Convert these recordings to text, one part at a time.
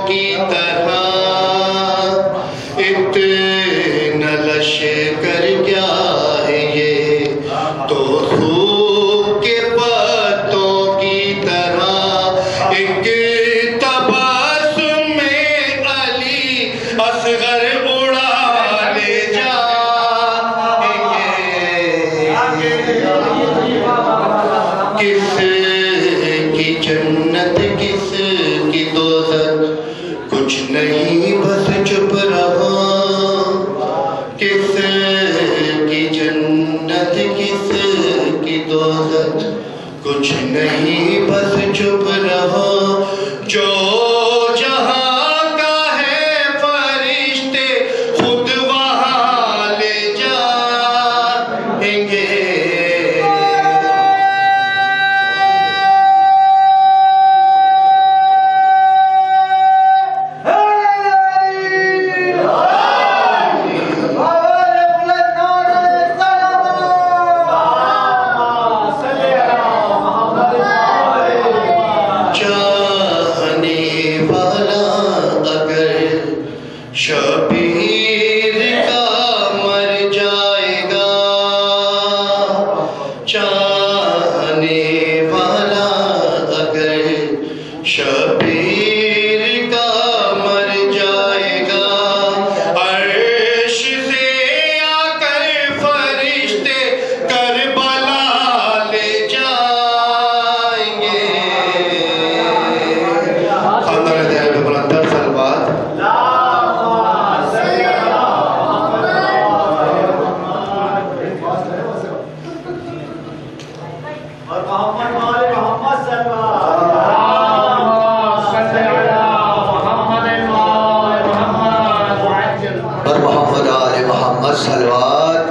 کی طرح اتنا لشکر کیا ہے یہ تو خوب کے پتوں کی طرح ایک تبسم میں علی اصغر اڑا لے جائیں گے کس کی جنت کس کی دوزخ کچھ نہیں بس چپ رہا کس کی جنت کس کی دوزخ کچھ نہیں بس چپ رہا جو جہاں کا ہے فرشتے خود وہاں لے جائیں گے شبیر کا مر جائے گا چاہنے والا اگر شبیر کا مر جائے گا عرش سے آ کر فرشتے کربلا لے جائیں گے خاندان دہر میں بلند 10 سال بعد صلوات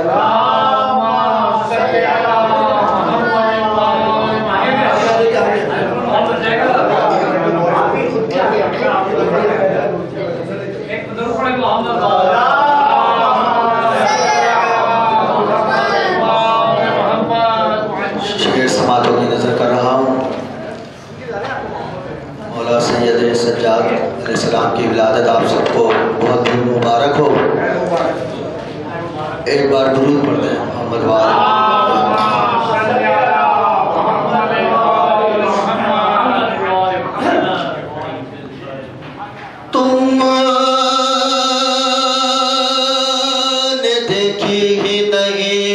شعر سماعتوں کی نظر کر رہا ہوں مولا سید سجاد علیہ السلام کی ولادت آپ سب کو بہت بہت مبارک ہو ایک بار درود پڑھ دیں محمد وآلہ تم نے دیکھی ہی نہیں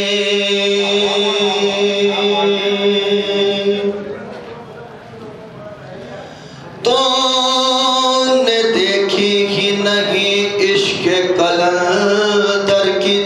تم نے دیکھی ہی نہیں عشق قلندر کی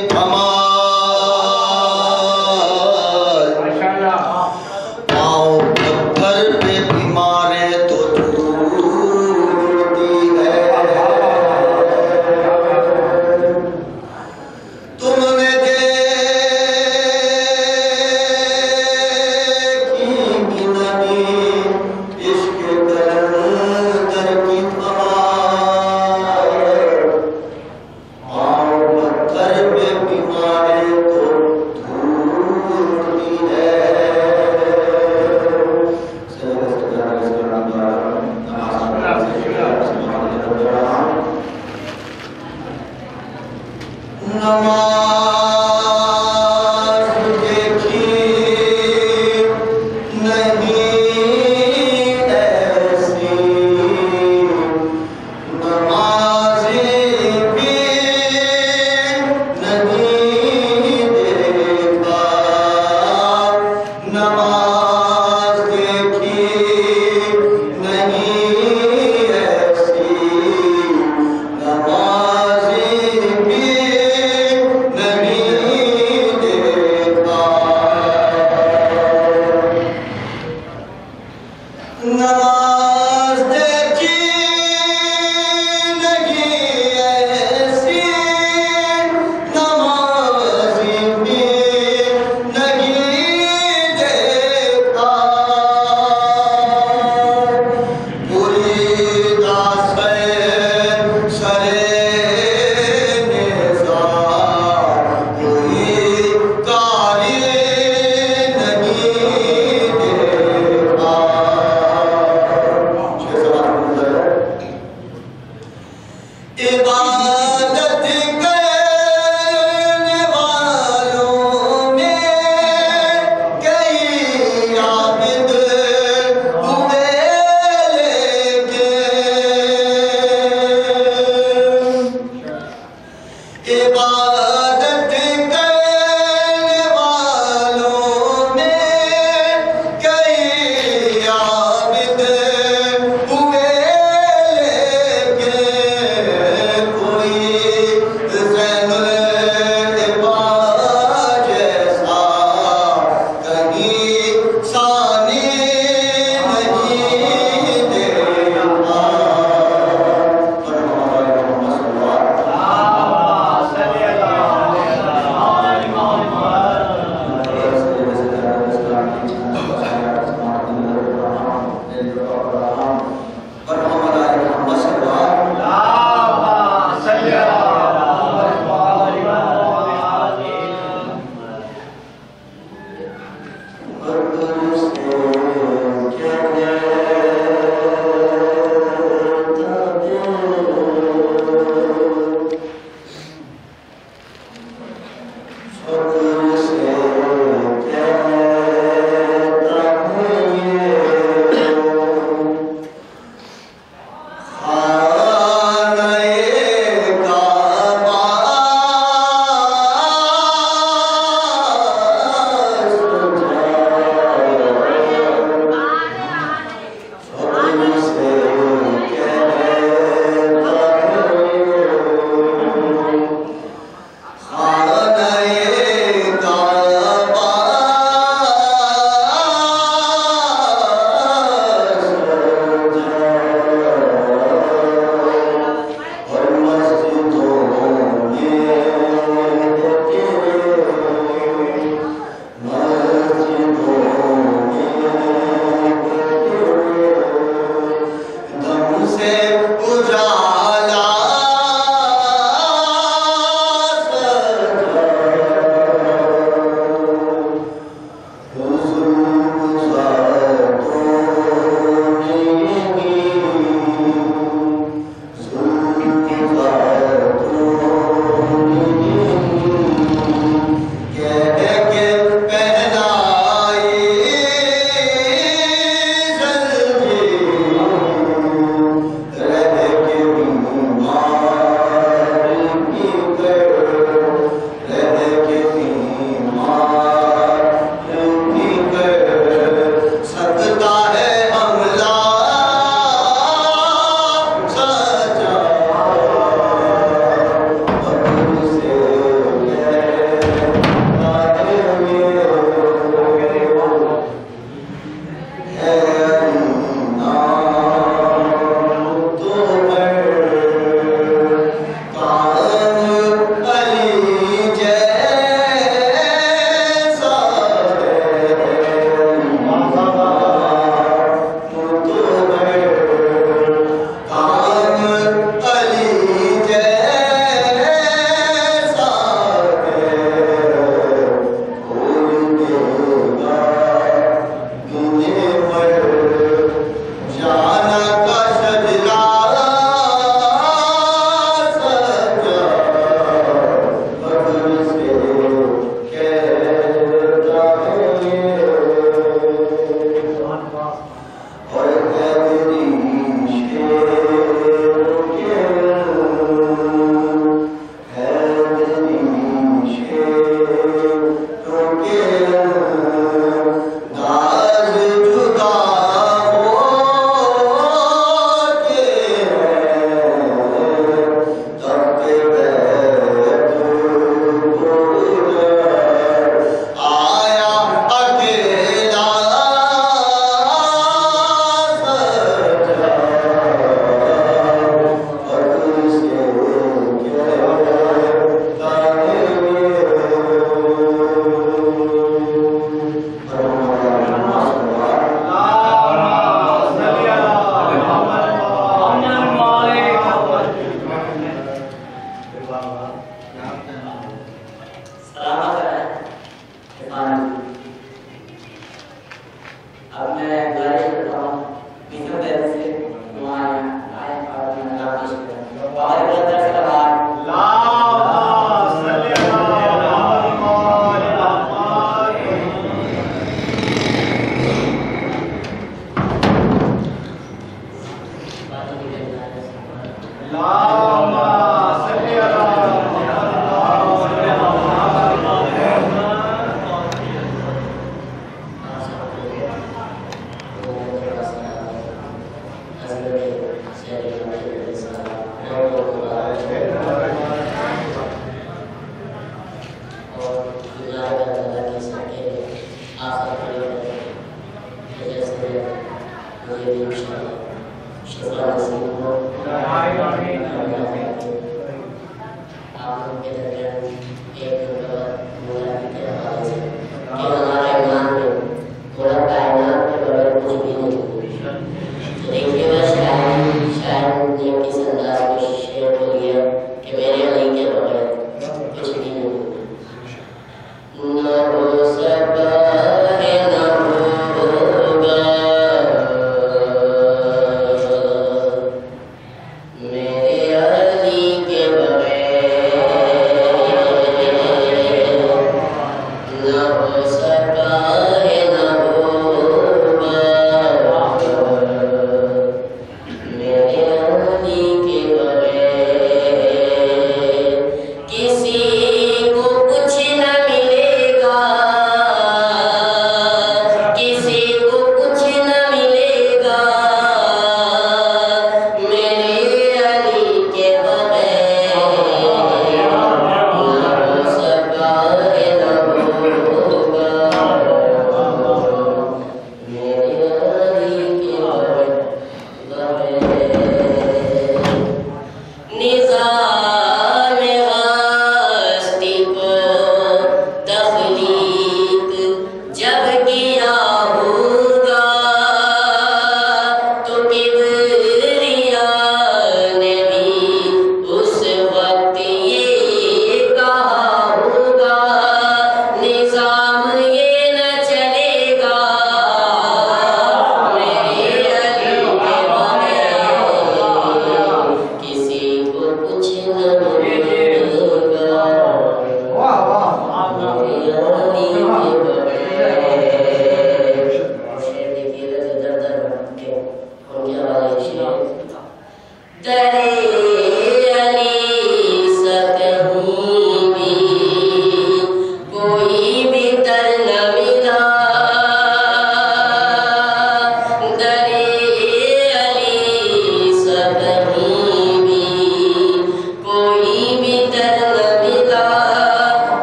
عبادت کرنے والوں میں کئی عابد ہوئے لیکن عبادت کرنے والوں میں کئی عابد ہوئے لیکن کوئی زین العباد جیسا کہیں ثانی نہیں دیکھا۔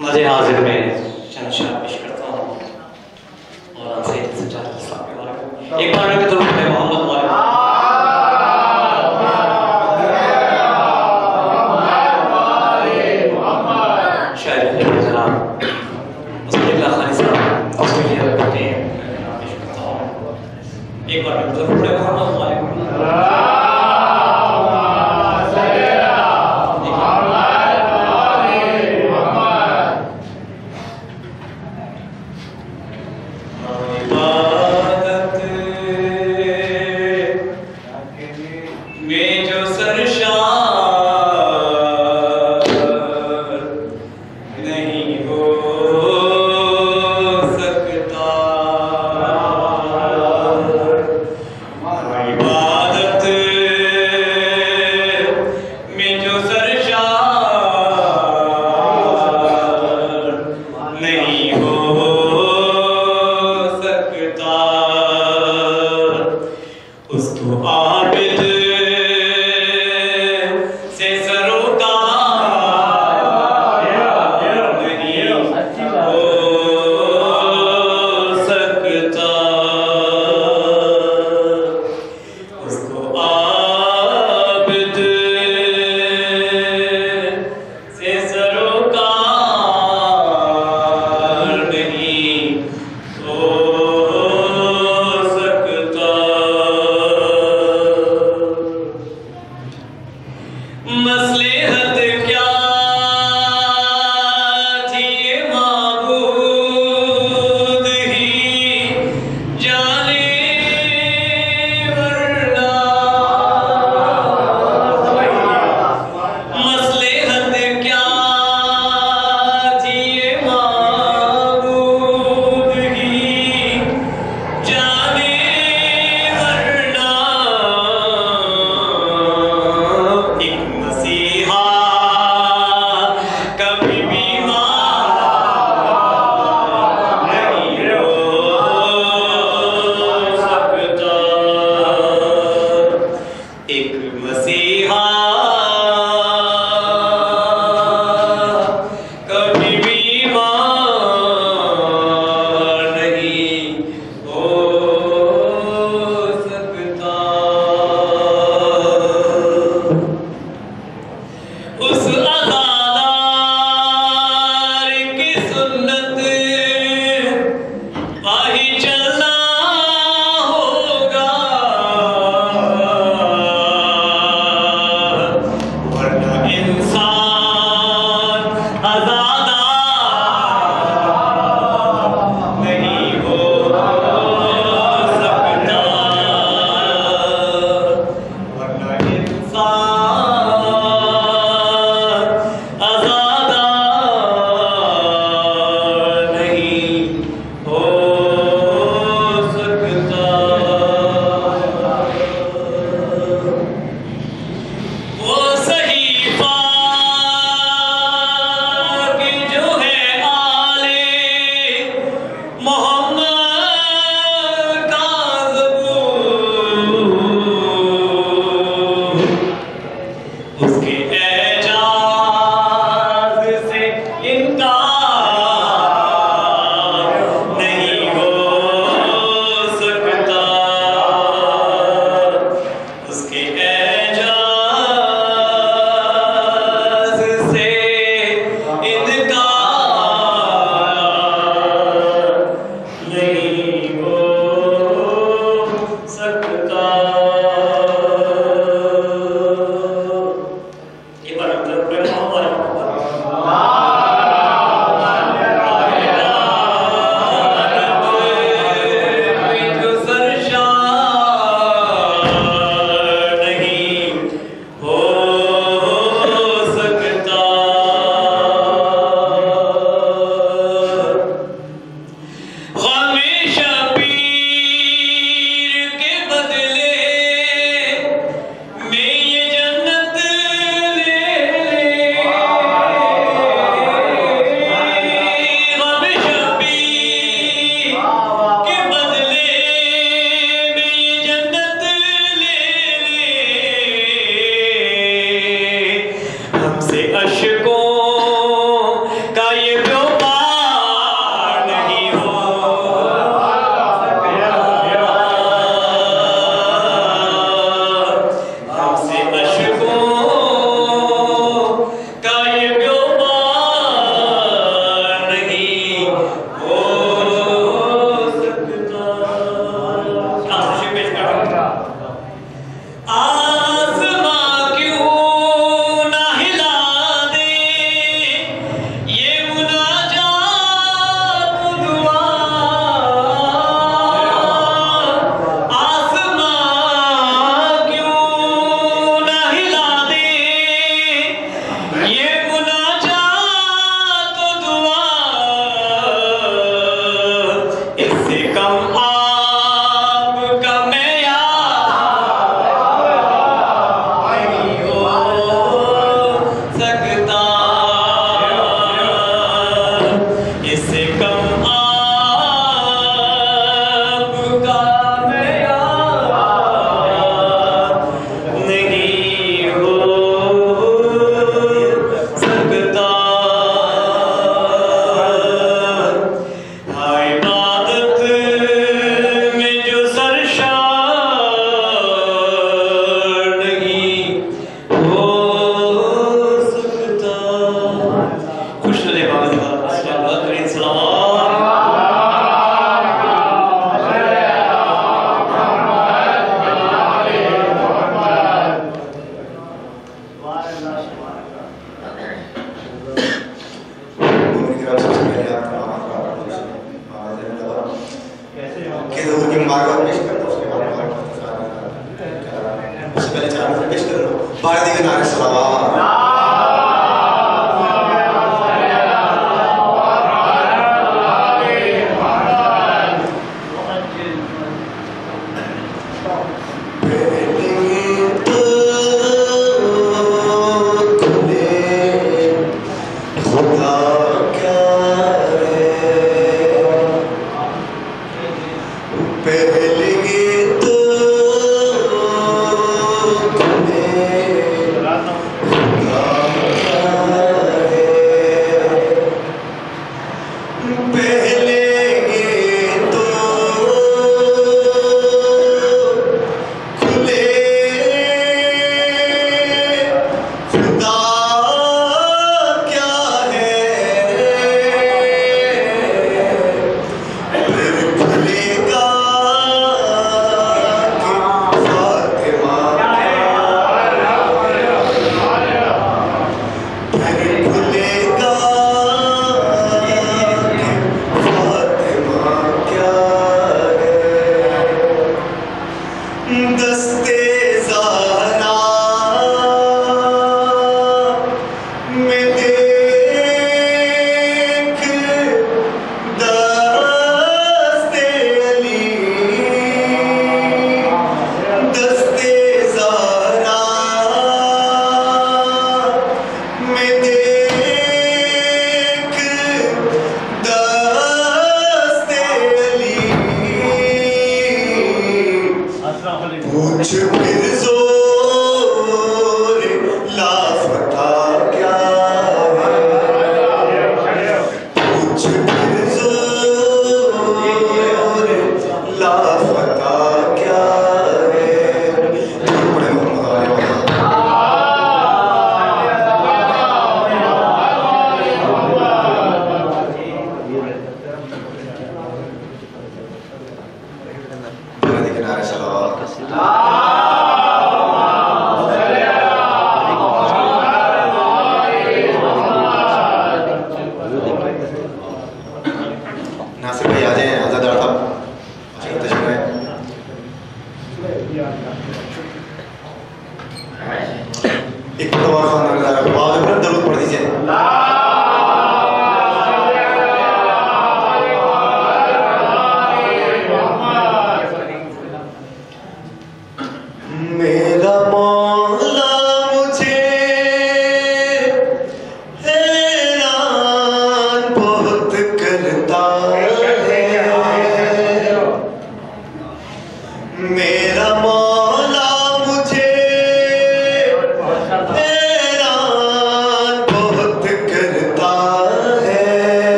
مجھے حاضر میں چند شعر پیش کرتا ہوں مولانا سید سجاد الاسلام کے بارے میں. ایک بار کے طور پر محمد والے شاعر جناب مصطفی اللہ خانی صاحب آسٹریلیا میں بیٹھے ہیں. پیش کرتا ہوں ایک بار کے طور پر محمد والے نہیں ہو سکتا اس کو عابد سے سروکار نہیں ہو سکتا اس کو عابد سے سروکار نہیں ہو سکتا مصلحت کیا تھی معبود ہی جانے ورنہ مصلحت کیا تھی معبود ہی جانے ورنہ ایک مسیحا کبھی بیمار نہیں ہو سکتا ایک مسیحا کبھی بیمار نہیں ہو سکتا اس عزادار کی سنت پاہی چلنا ہوگا ورنہ انسان عزادار نہیں ہو سکتا ورنہ انسان عزادار نہیں ہو سکتا وہ صحیفہ کی جو ہے آلے محمد کا زبور اس کے اعجاز سے انکار نہیں ہو سکتا اس کے اعجاز سے انکار نہیں ہو سکتا ایک بار اس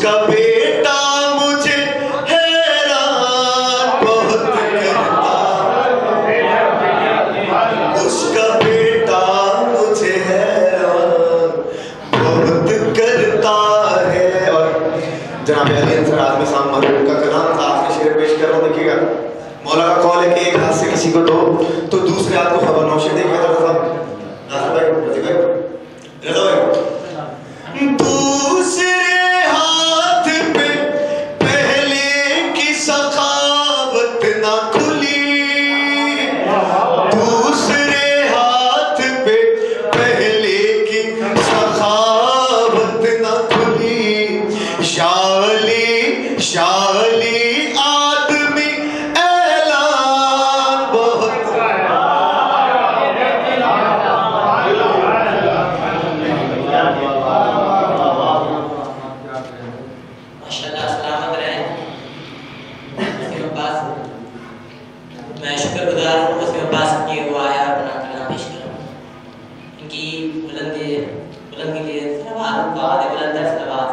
کا بیٹا مجھے حیران بہت کرتا اس کا بیٹا مجھے حیران بہت کرتا ہے. اور جناب علی انصر اعظمی صاحب مرحوم کا کلام تھا, آخری شعر پیش کر رہا ہوں, دیکھیے گا. مولا کا قول ہے کہ ایک ہاتھ سے کسی کو دو تو دوسرے ہاتھ کو خبر نوشید. دیکھیے گا صاحب ناصر بھائی, رضی بھائی, رضا بھائی. دوسرے ہاتھ پہ پہلے کی سخاوت نہ کھلی, دوسرے ہاتھ پہ پہلے کی سخاوت نہ کھلی. شالی شالی آدمی اعلان بہت ماشاءاللہ سلامت رہیں. مسلم عباس, میں شکر گزار ہوں مسلم عباس کی روایات اپنا کلام پیش کروں. ان کی بلندی کے لیے سلوات بلند ہے سلوات.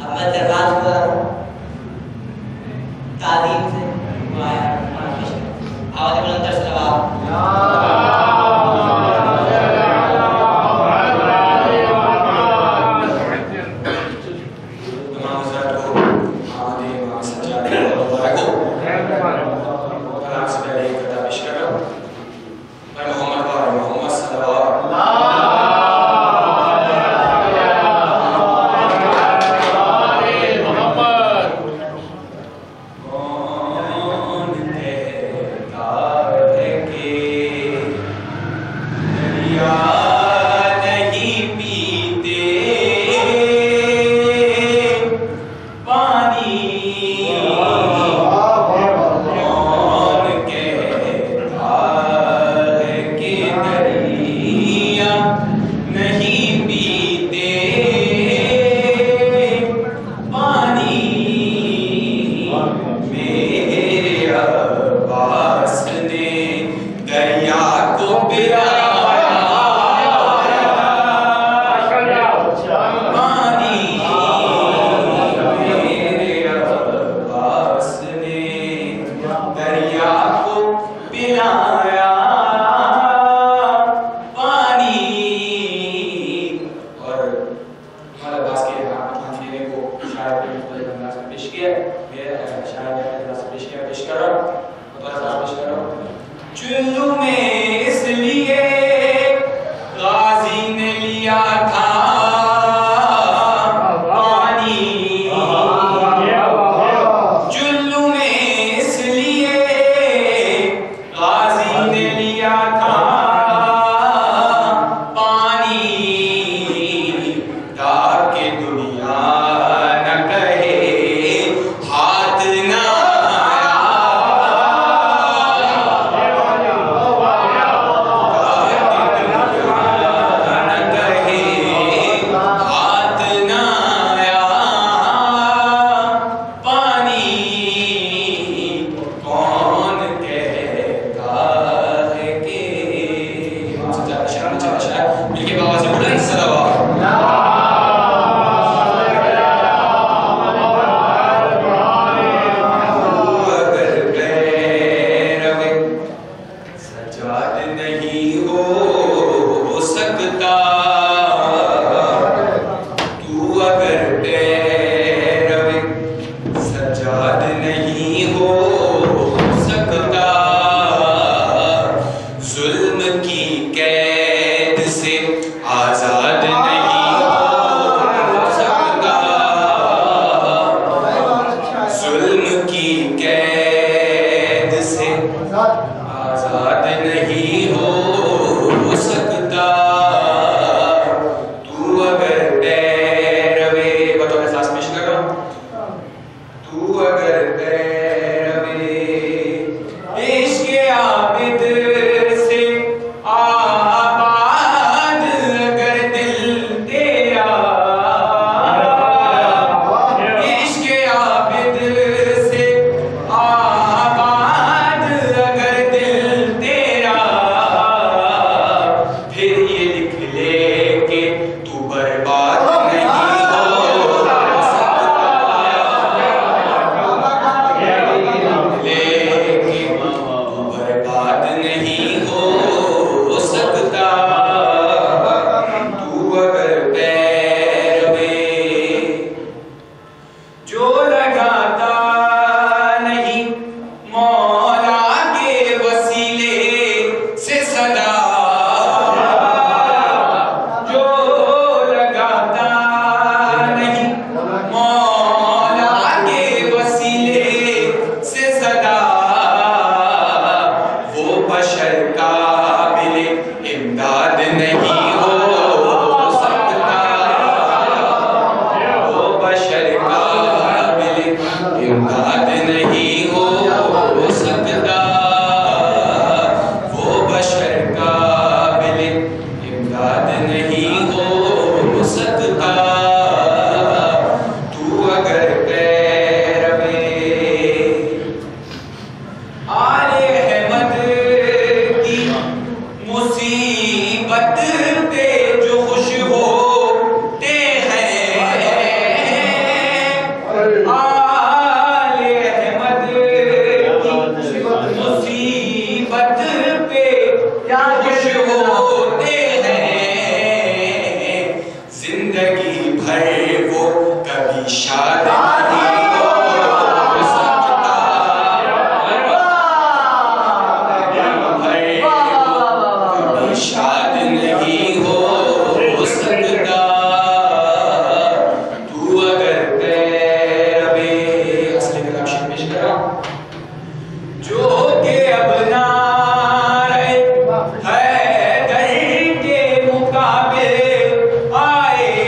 اب میں درخواست کر رہا ہوں تعظیم سے روایات پیش کروں. آواز بلند ہے سلوات. چلو میں اس لیے غازی نے لیا تھا پانی, چلو میں اس لیے غازی نے لیا تھا پانی, تاکہ دنیا نہ کہے ہاتھ نہ جو کہ اب نہ رہے حیدر کے مقابل آئے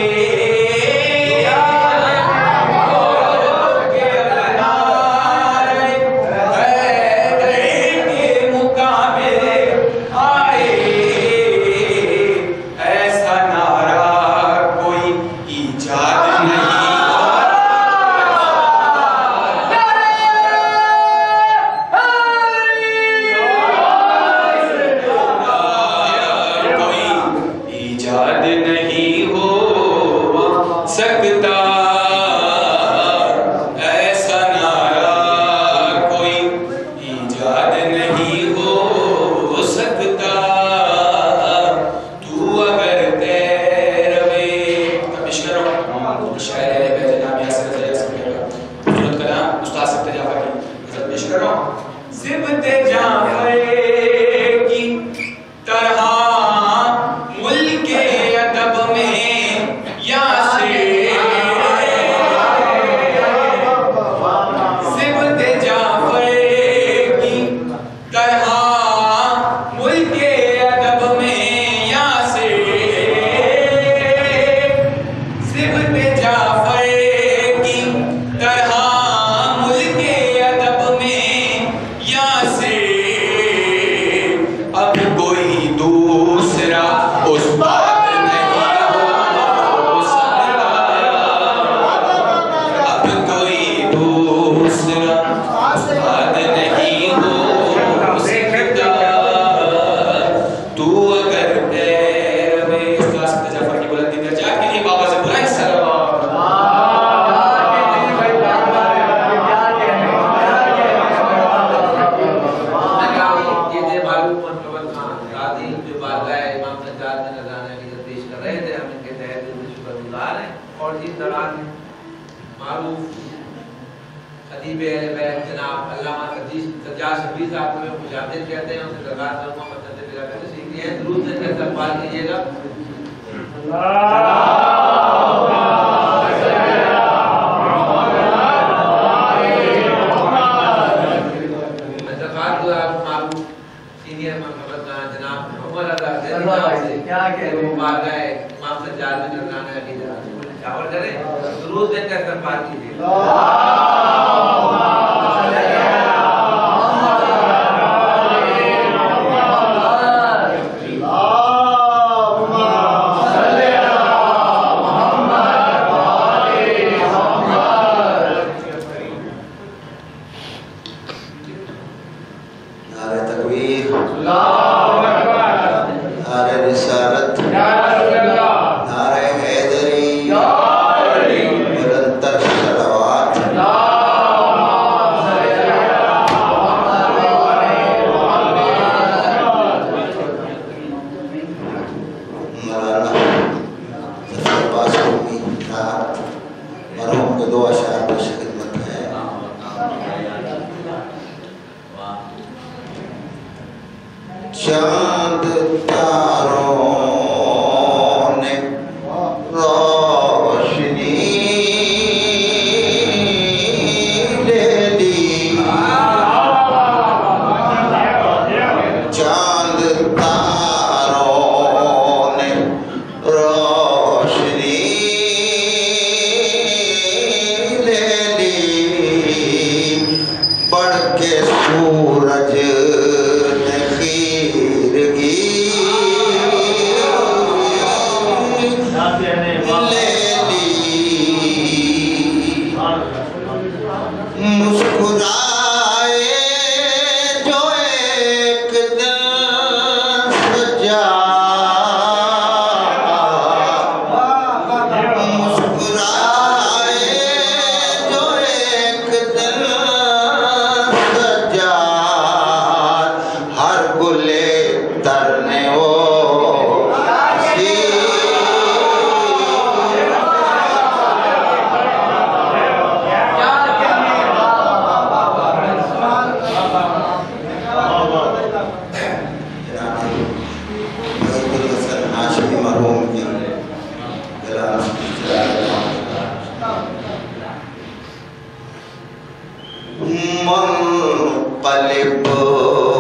منقلب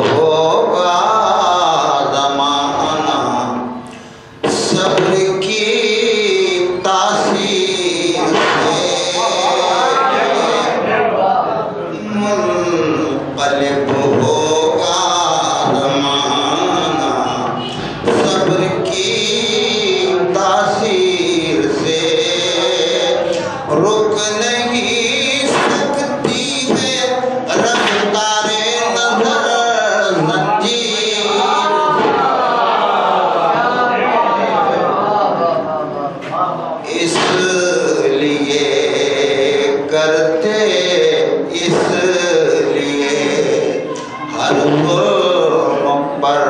ہوگا زمانہ صبر کی تاثیر سے منقلب ہوگا زمانہ صبر کی تاثیر سے رک نہیں سکتی ہے رفتار نظر زنجیر اس لیے کرتے اس لیے ہر قوم پر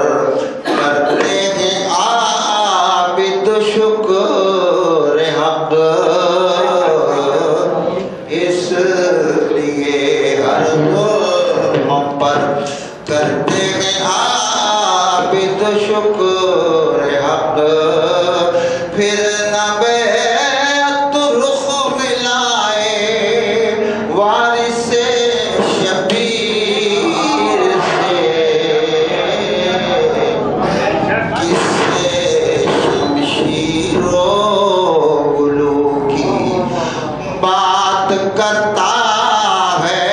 کرتے ہیں عابد شکر حق اس لیے ہر قوم پر کرتے ہیں عابد شکر حق پھر نہ بیعت رخ ملائے وارث شبیر سے کس سے شمشیر و گلو کی بات کرتا ہے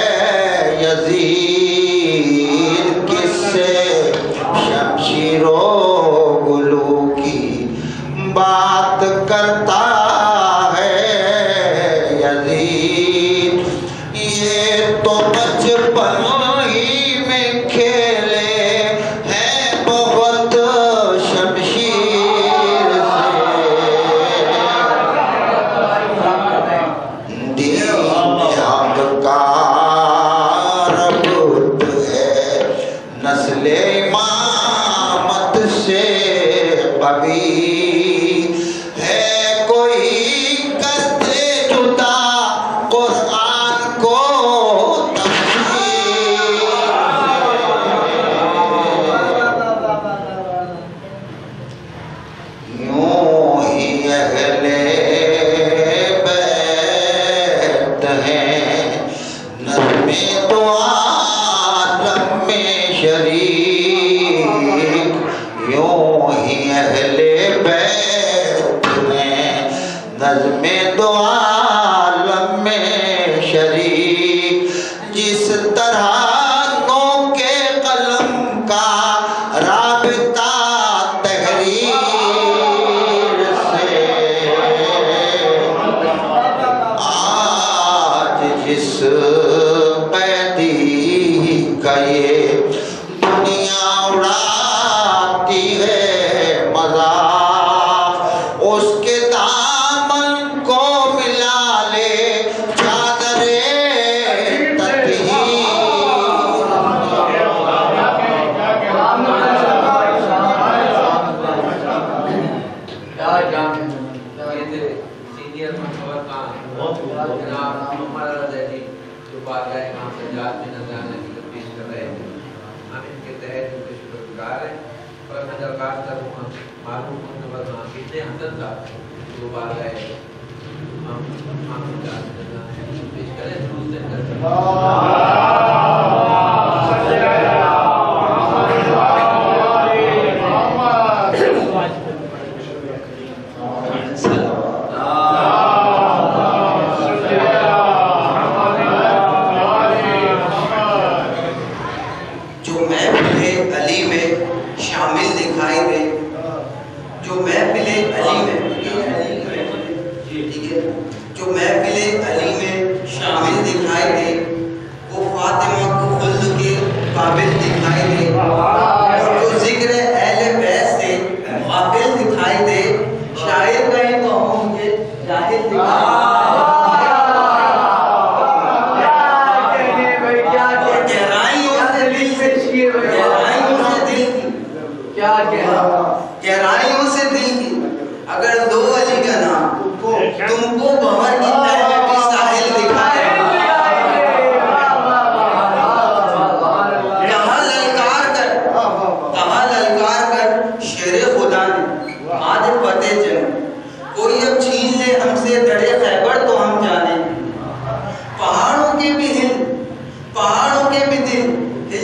یزید کس سے شمشیر و گلو کی بات کرتا ہے یزید یہ تو بچپن ہی میں کھیلے ہیں بہت شمشیر سے دین حق کا ربط ہے نسل امامت سے قوی ہے کوئی کرتے جدا قرآن کو تفسیر یوں ہی اہل بیت ہیں نظم تو عالم میں شریک یوں ہی اہل بیت ہیں نظم دو عالم میں شریک جس طرح نو کے قلم کا رابطہ تحریر سے آج جس قیدی کا یہ دنیا اڑاتی ہے مذاق اس کے دامن کو ملا لے چادر تطہیر سینئر مشور خان جناب محمد رضا جی جو بارگاہ امام سجاد میں نذرانہ کی پیش کر رہے ہیں ہم ان کے تحت ان کے شکر گزار ہیں اور میں درخواست کروں گا معلوم منور حافظ حسن صاحب جو بارگاہ امام سجاد میں نذرانہ کی پیش کریں درود سے جو محفل علی میں شامل دکھائی دے جو محفل علی میں ٹھیک ہے جو محفل علی میں شامل دکھائی دے وہ فاطمہ کو خلد کے قابل دکھائی دے اور جو ذکر اہل بیت سے غافل دکھائی دے شاعر کہیں تو ہوں گے جاہل دکھائی دے گہرائیوں سے دل کی اگر دو علی کا نام تم کو بھنور کی تہ میں بھی ساحل دکھائے کہاں للکار کر شیر خدا نے آج فتح جنگ کوئی اب چھین لے ہم سے دڑے خیبر تو ہم جانے پہاڑوں کے بھی دل ہل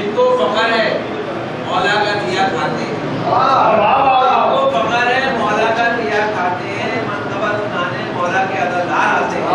جن کو فخر ہے مولا کا دیا کھاتے ہیں، جن کو فخر ہے مولا کا دیا کھاتے ہیں، منقبت سنانے مولا کے عزادار آتے ہیں۔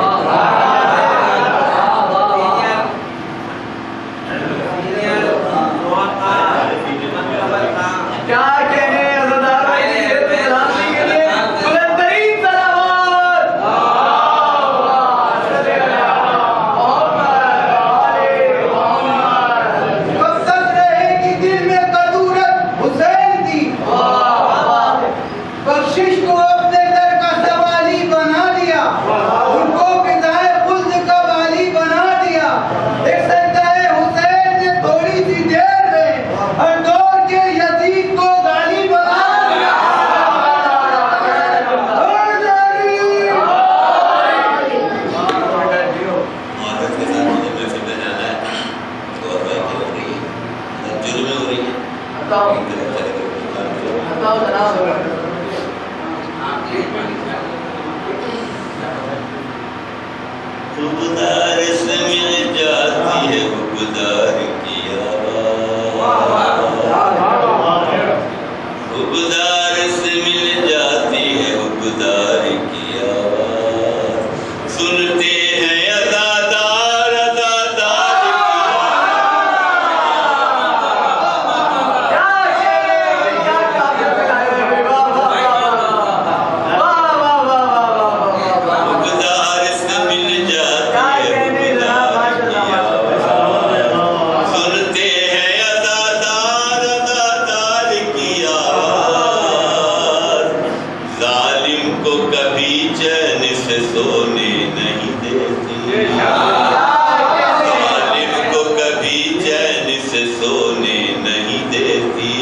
خوددار سے مل جاتی ہے خوددار کی آواز، خوددار سے مل جاتی ہے خوددار کی آواز، سنتے ہیں عزادار عزادار خوددار سے مل جاتی ہے خوددار کی آواز، سنتے ہیں عزادار عزادار کی آواز، ظالم کو کبھی چین سے سونے نہیں دیتی، ظالم کو کبھی چین سے سونے نہیں دیتی،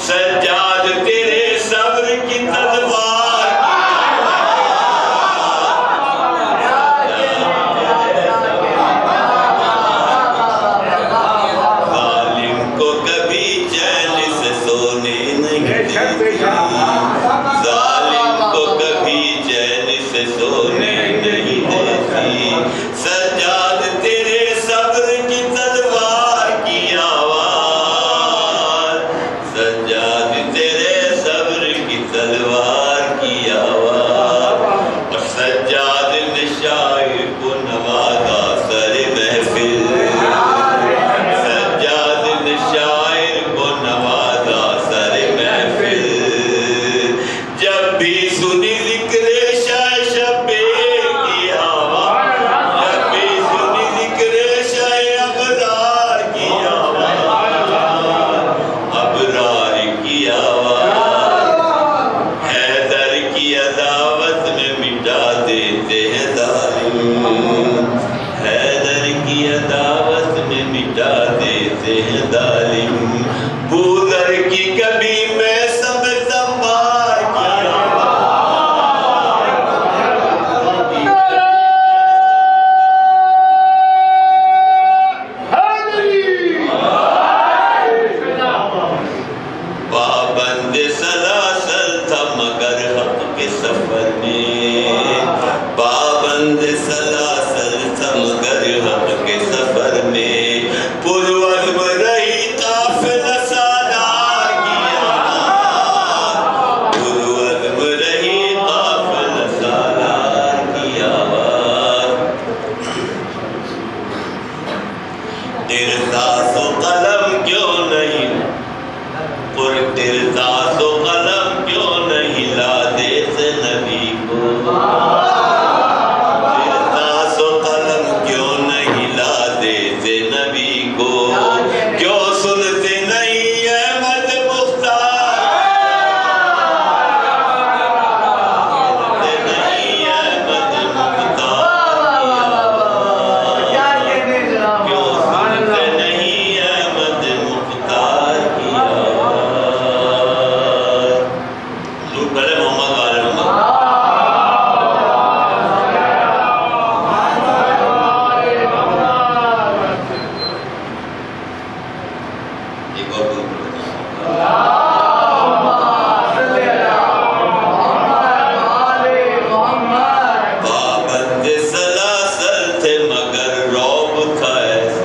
سجاد تیرے صبر کی تلوار ظالم کو کبھی چین سے سونے نہیں دیتی، ظالم کو کبھی چین سے سونے نہیں دیتی، سجاد تیرے صبر کی تلوار کی آواز، سجاد تیرے صبر کی تلوار کی آواز، اور سجاد نے شاعر کو نوازا سر محفل، سجاد نے شاعر کو نوازا سر محفل، جب بھی سنی ذکر شاہ شبیر کی آواز، جب بھی سنی ذکر شاہ ابرار کی آواز، ابرار کی آواز، حیدر کی عداوت میں مٹا دیتے ہیں ظالم، حیدر کی عداوت میں مٹا دیتے ہیں ظالم، بودر کی کبھی میں سب سنبھار کی آواز، پابند سلاسل تھا مگر حق کے سفر میں، پابند سلاسل تھا مگر حق کے سفر میں، پروزم رہی قافلہ سالار کی آواز، پروزم رہی قافلہ سالار کی آواز، ترتاس و قلم کیوں نہیں ترتاس و قلم کیوں نہیں لا دیتے نبی کو، ترتاس و قلم کیوں نہیں لا دیتے نبی کو، کیوں سنتے نہیں احمد مختار، سنتے نہیں احمد مختار کی آواز، کیوں سنتے نہیں احمد مختار کی آواز، لوگ پہلے محمد والے محمد ایک اور گروپ پابند سلاسل تھے مگر روب تھا ایسا،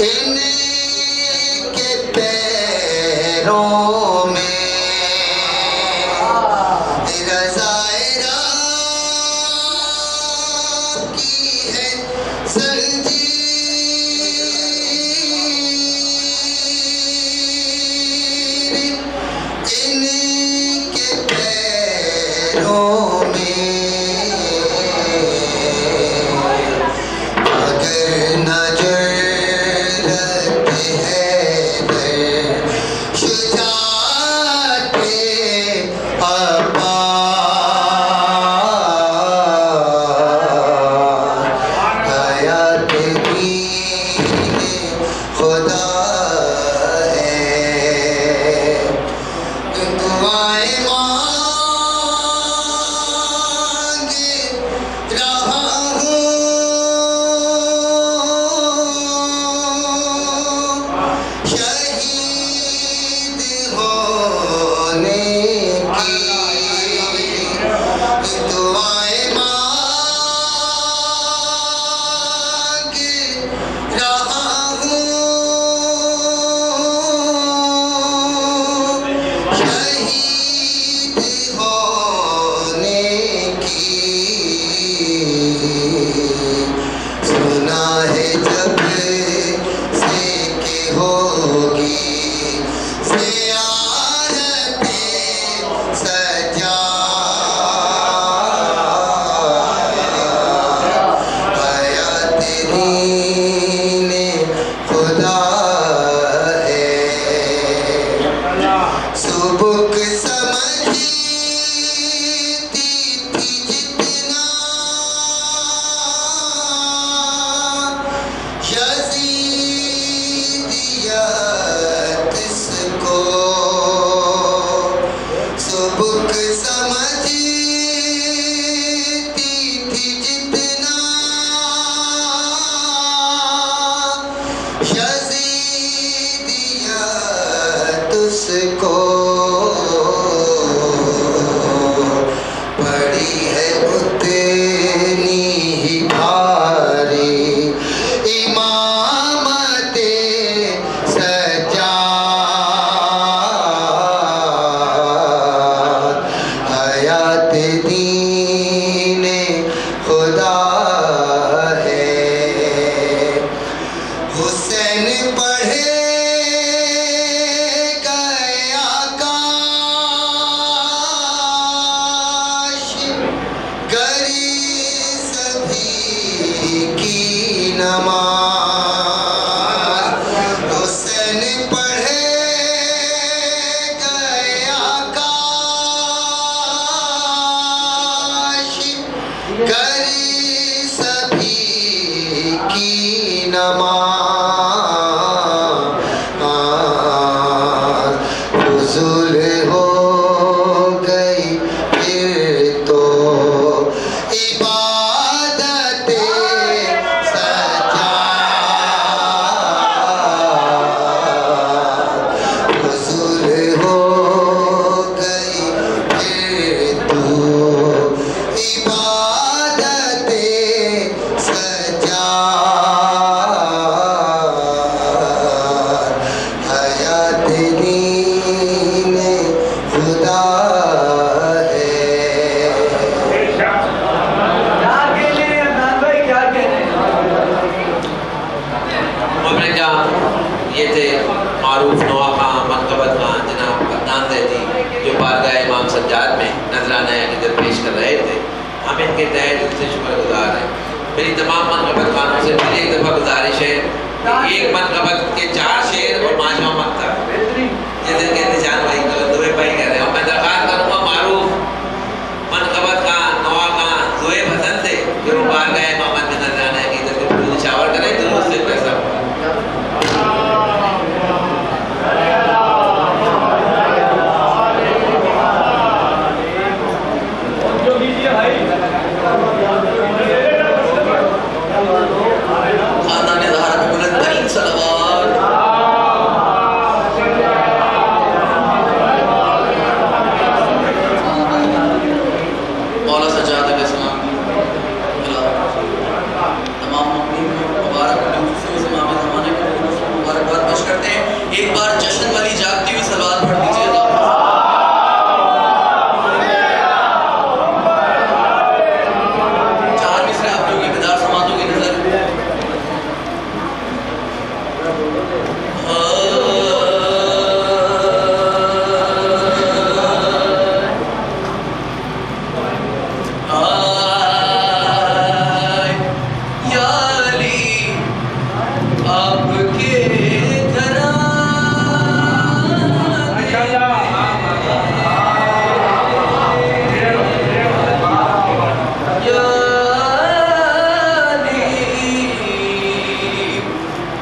ان کے پیروں میں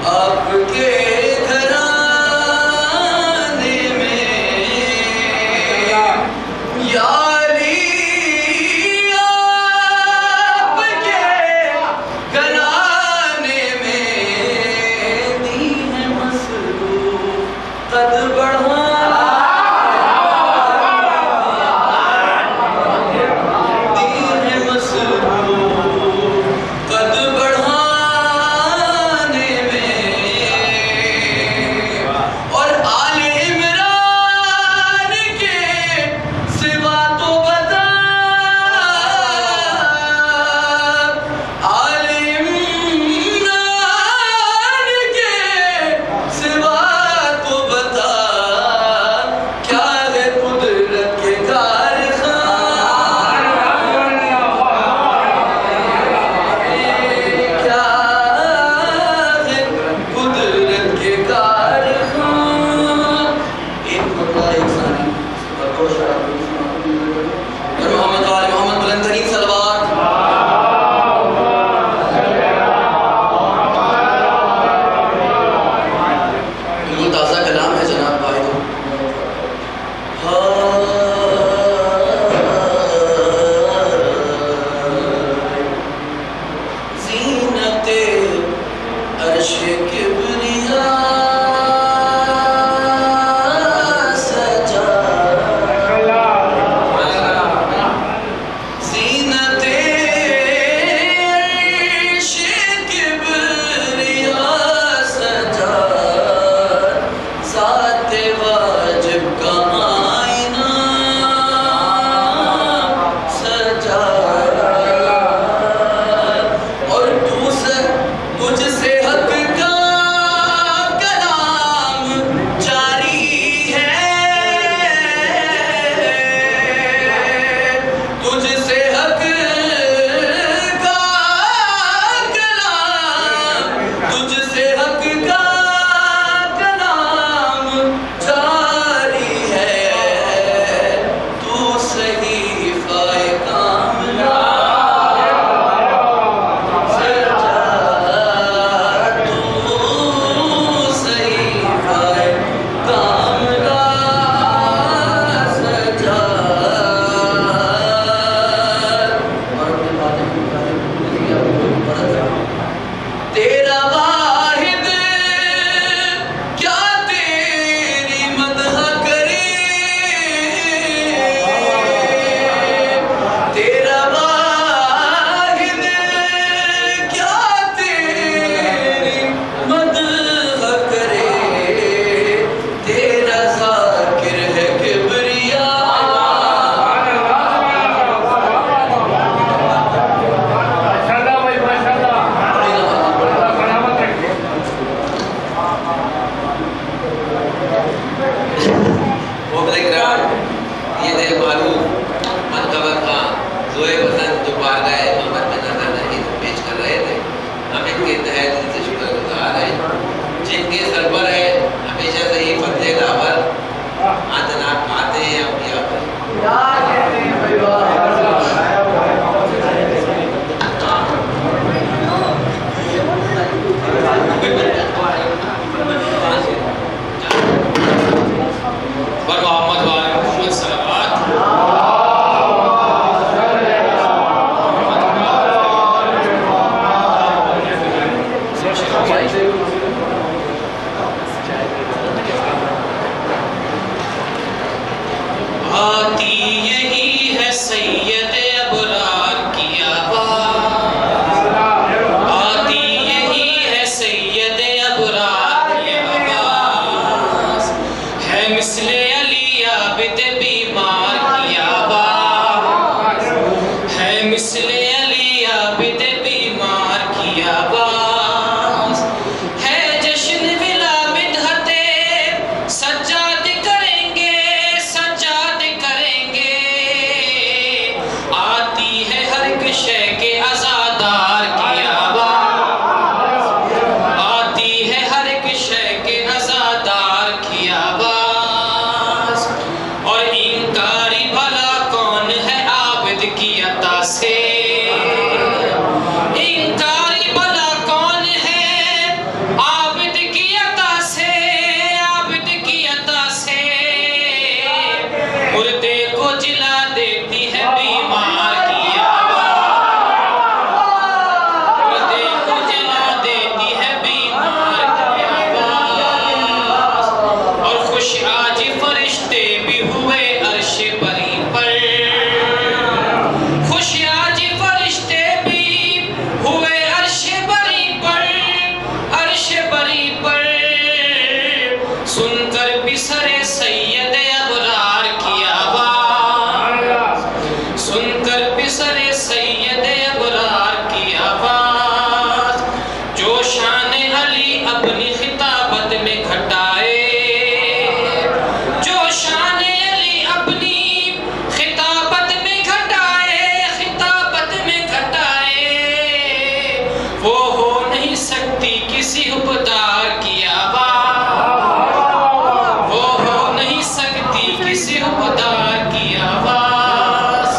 آپ کے گھرانے میں یا علی آپ کے گھرانے میں دین مسلوب قد بڑھا اپنی خطابت میں گھٹائے، جو شان علی اپنی خطابت میں گھٹائے، خطابت میں گھٹائے، وہ ہو نہیں سکتی کسی حبدار کی آواز، وہ ہو نہیں سکتی کسی حبدار کی آواز۔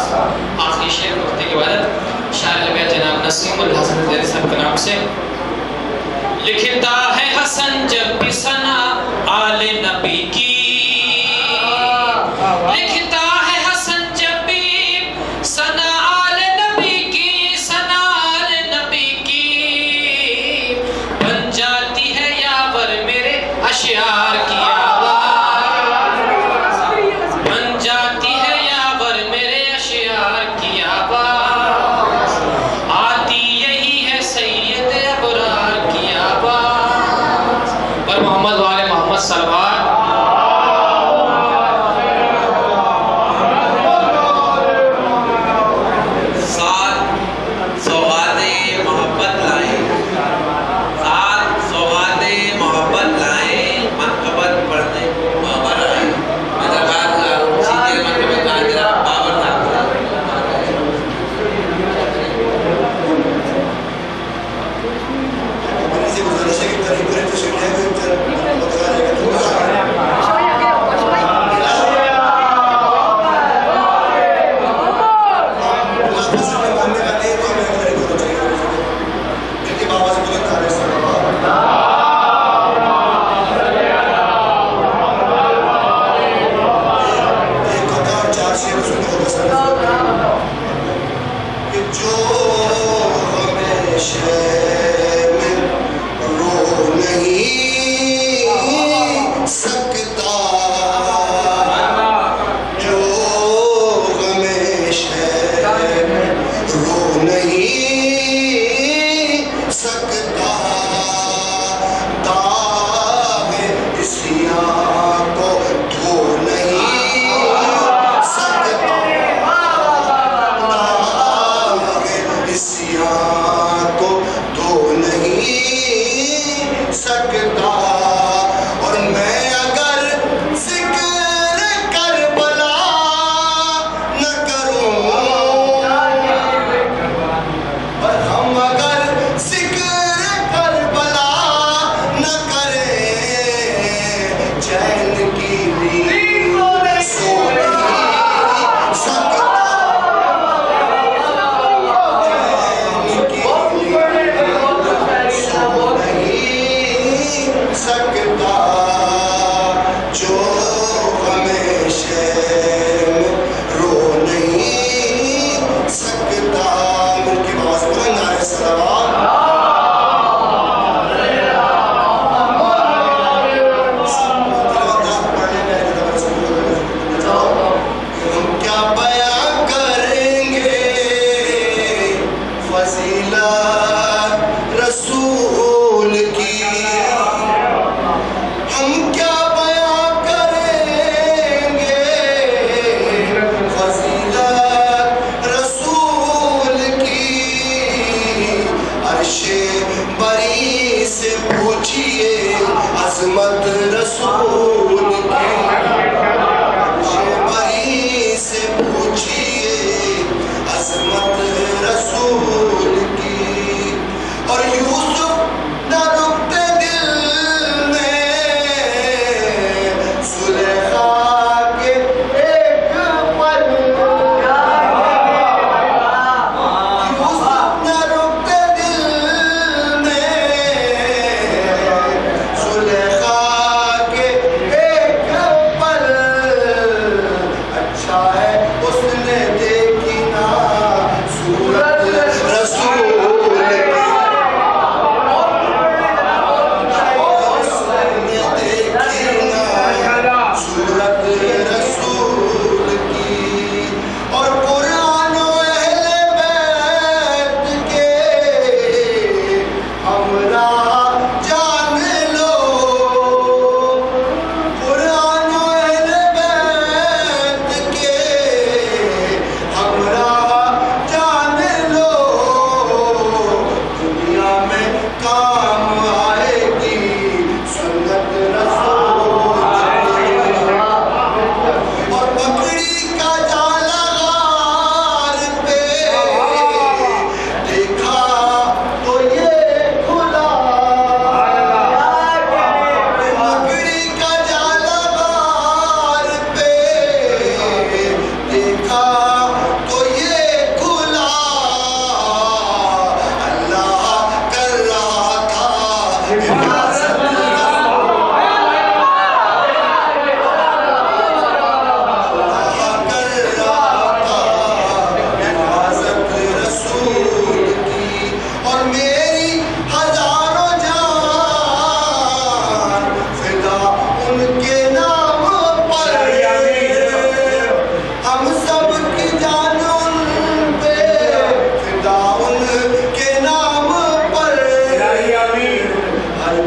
آخری شعر وقت کی عبادت شاعر لگا جناب نسیم الحسن زیدی صاحب کے نام سے۔ لکھتا ہے حسن جب بھی ثنا آل نبی کی، لکھتا ہے حسن جب بھی ثنا آل نبی کی، ثنا آل نبی کی، بن جاتی ہے یاور میرے اشعار کی آواز، بن جاتی ہے یاور میرے اشعار کی آواز، آتی یہی ہے سید ابرار کی آواز۔ پر محمد والے محمد صلوات۔ سات سوغات محبت لائیں، سات سوغات محبت لائیں، منقبت پڑھنے کو بابر آئیں۔ میں دربار لالوں سیدھے منقبت تاجرہ بابر نام سے گزارش ہے کہ قریب قریب تشریف لے کر بتانے کا دعا کے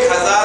1000